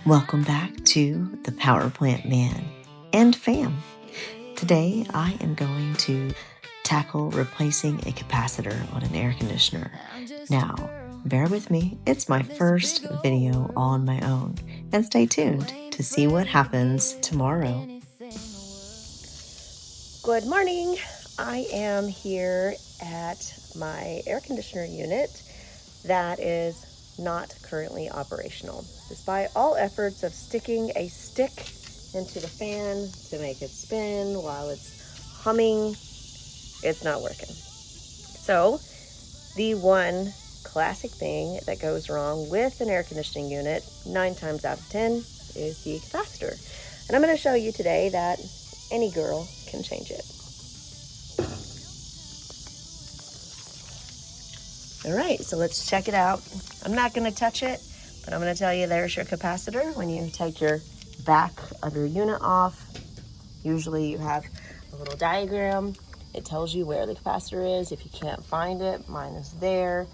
Welcome back to the Power Plant Man and fam. Today I am going to tackle replacing a capacitor on an air conditioner. Now, bear with me, it's my first video on my own, and stay tuned to see what happens tomorrow. Good morning. I am here at my air conditioner unit that is not currently operational. Despite all efforts of sticking a stick into the fan to make it spin while it's humming, it's not working. So the one classic thing that goes wrong with an air conditioning unit 9 times out of 10 is the capacitor. And I'm going to show you today that any girl can change it. All right, so let's check it out. I'm not going to touch it, but I'm going to tell you there's your capacitor. When you take your back of your unit off, usually you have a little diagram. It tells you where the capacitor is. If you can't find it, mine is there.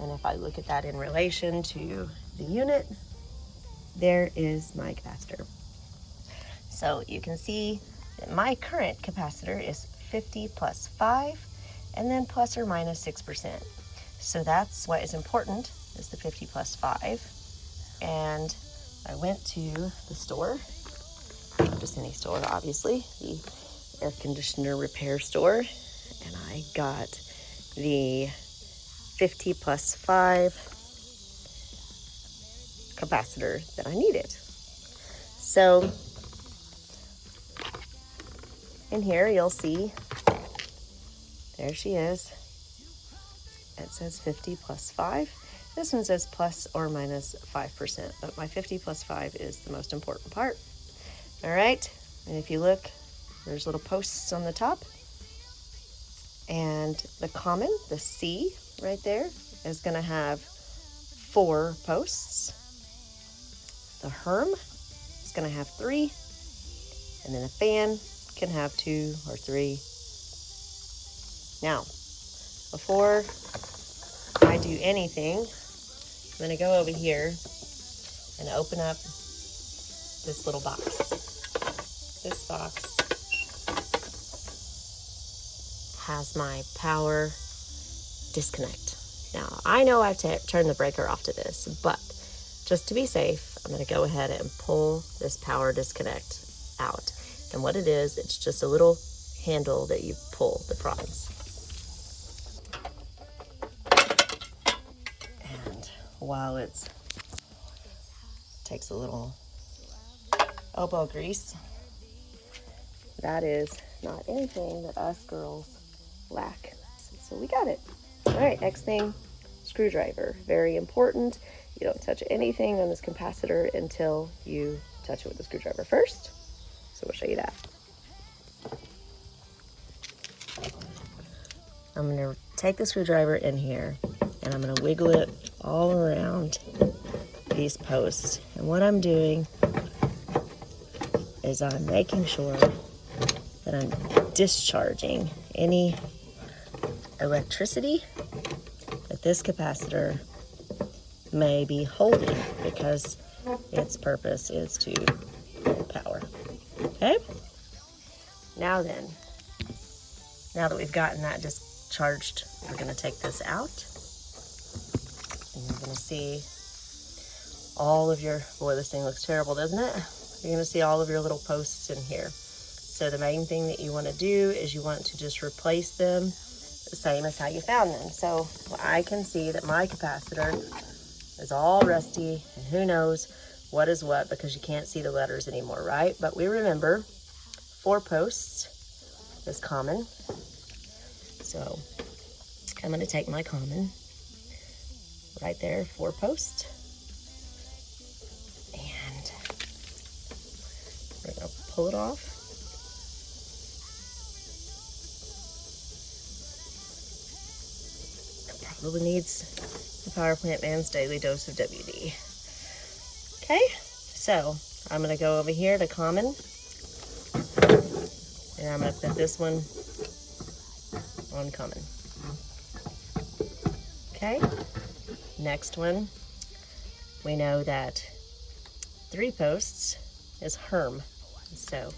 And if I look at that in relation to the unit, there is my capacitor. So you can see that my current capacitor is 50 plus 5, and then plus or minus 6%. So that's what is important, is the 50 plus 5. And I went to the store, not just any store, obviously, the air conditioner repair store, and I got the 50 plus 5 capacitor that I needed. So in here you'll see, there she is. It says 50 plus 5. This one says plus or minus 5%, but my 50 plus 5 is the most important part. All right, and if you look, there's little posts on the top. And the common, the C right there, is going to have 4 posts. The Herm is going to have 3. And then a fan can have 2 or 3. Now, before I do anything, I'm going to go over here and open up this little box. This box has my power disconnect. Now, I know I've turned the breaker off to this, but just to be safe, I'm going to go ahead and pull this power disconnect out. And what it is, it's just a little handle that you pull the prongs. And while it takes a little elbow grease, that is not anything that us girls lack. So we got it. All right, next thing, screwdriver. Very important. You don't touch anything on this capacitor until you touch it with the screwdriver first. So we'll show you that. I'm going to take the screwdriver in here and I'm going to wiggle it all around these posts. And what I'm doing is I'm making sure that I'm discharging any electricity that this capacitor may be holding, because its purpose is to hold power. Okay? Now then, now that we've gotten that discharged, we're going to take this out. And you're going to see all of your, boy, this thing looks terrible, doesn't it? You're going to see all of your little posts in here. So the main thing that you want to do is you want to just replace them the same as how you found them. So I can see that my capacitor is all rusty, and who knows what is what, because you can't see the letters anymore, right? But we remember 4 posts is common. So I'm going to take my common right there, 4 posts, and we're going to pull it off. Probably needs the Power Plant Man's daily dose of WD. Okay, so I'm going to go over here to common, and I'm going to put this one on common. Okay, next one, we know that 3 posts is Herm. So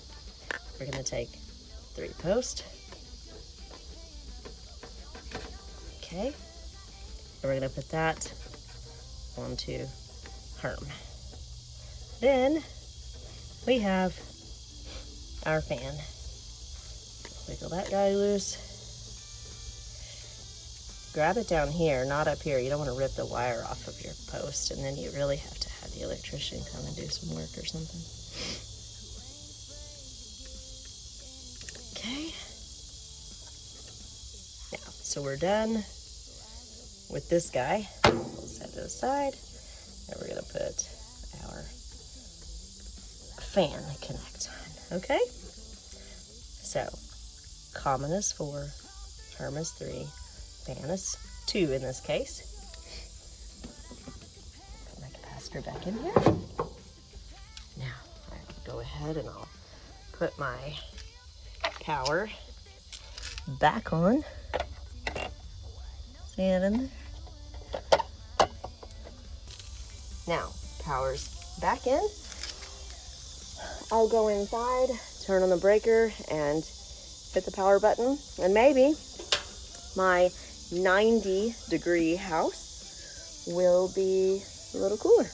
we're going to take 3 posts. Okay. And we're going to put that onto Herm. Then we have our fan. Wiggle that guy loose. Grab it down here, not up here. You don't want to rip the wire off of your post, and then you really have to have the electrician come and do some work or something. Okay. Now, so we're done with this guy. We'll set it aside, and we're going to put our fan connect on. Okay? So, common is 4, Herm is 3, fan is 2 in this case. Put my capacitor back in here. Now, I can go ahead and I'll put my power back on. See it in there? Now, power's back in. I'll go inside, turn on the breaker, and hit the power button, and maybe my 90-degree house will be a little cooler.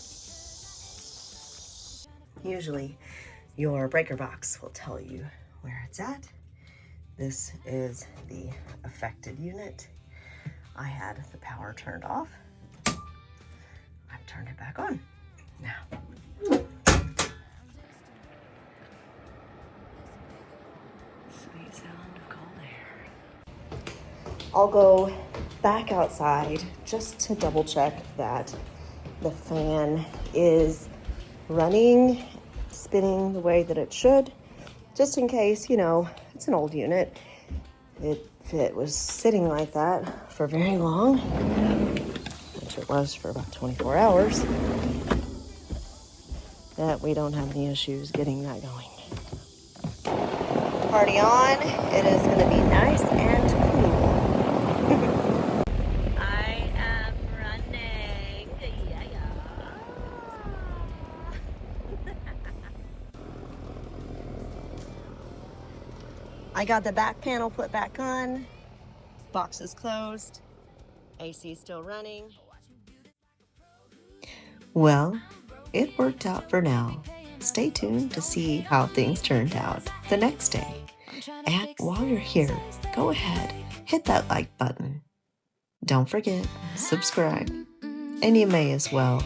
Usually your breaker box will tell you where it's at. This is the affected unit. I had the power turned off. I've turned it back on. Now, sweet sound of cold air. I'll go back outside just to double check that the fan is running, spinning the way that it should, just in case, you know, it's an old unit. If it was sitting like that for very long, which it was for about 24 hours, that we don't have any issues getting that going. Party on. It is going to be nice and cool. I am running. Yeah. I got the back panel put back on. Box is closed. AC still running. Well, it worked out for now. Stay tuned to see how things turned out the next day. And while you're here, go ahead, hit that like button. Don't forget, subscribe. And you may as well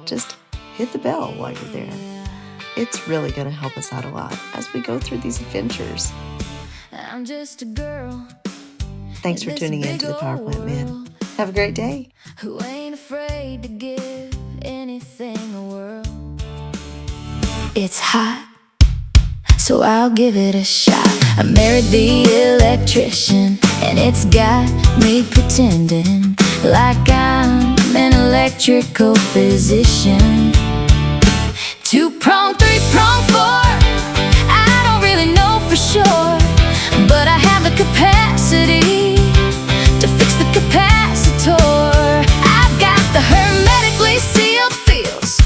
just hit the bell while you're there. It's really going to help us out a lot as we go through these adventures. I'm just a girl. Thanks for tuning in to the Power Plant Man. Have a great day. Who ain't afraid to give anything a whirl. It's hot, so I'll give it a shot. I married the electrician, and it's got me pretending like I'm an electrical physician. 2-prong, 3-prong, 4, I don't really know for sure, but I have the capacity to fix the capacitor. I've got the hermetically sealed feels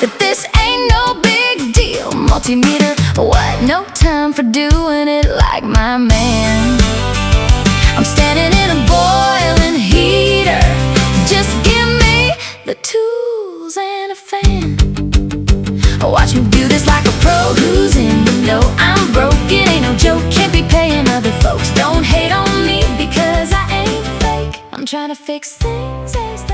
that this ain't no big deal. Multimeter, what? No time for doing it like my man. I'm standing in a boiling heater. Just give me the tools and a fan. Watch me do this like a pro who's in the know. I'm broke, it ain't no joke. Can't be paying other folks. Don't hate on me because I ain't fake. I'm trying to fix things as they